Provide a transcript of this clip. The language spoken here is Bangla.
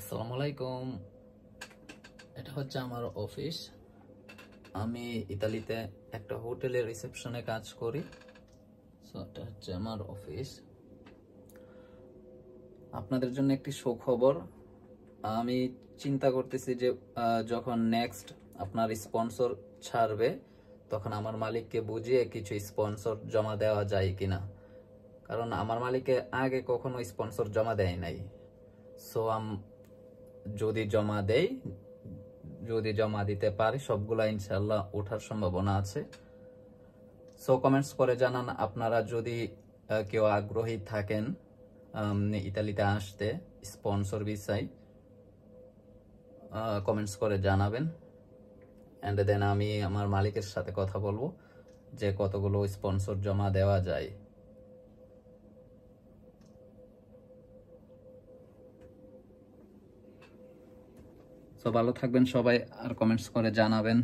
আসসালামু আলাইকুম। এটা হচ্ছে আমার অফিস। আমি ইতালিতে একটা হোটেলের রিসেপশনে কাজ করি। সো এটা হচ্ছে আমার অফিস। আপনাদের জন্য একটি সুখবর। আমি চিন্তা করতেছি যে যখন নেক্সট আপনার স্পন্সর ছাড়বে তখন আমার মালিককে বুঝিয়ে কিছু স্পন্সর জমা দেওয়া যায় কিনা, কারণ আমার মালিকে আগে কখনো স্পন্সর জমা দেয় নাই। সো যদি জমা দিতে পারি সবগুলা ইনশাল্লাহ ওঠার সম্ভাবনা আছে। সো কমেন্টস করে জানান আপনারা যদি কেউ আগ্রহী থাকেন ইতালিতে আসতে স্পন্সর ভিসায়, কমেন্টস করে জানাবেন। অ্যান্ড দেন আমি আমার মালিকের সাথে কথা বলবো যে কতগুলো স্পন্সর জমা দেওয়া যায়। সো ভালো থাকবেন সবাই, আর কমেন্টস করে জানাবেন।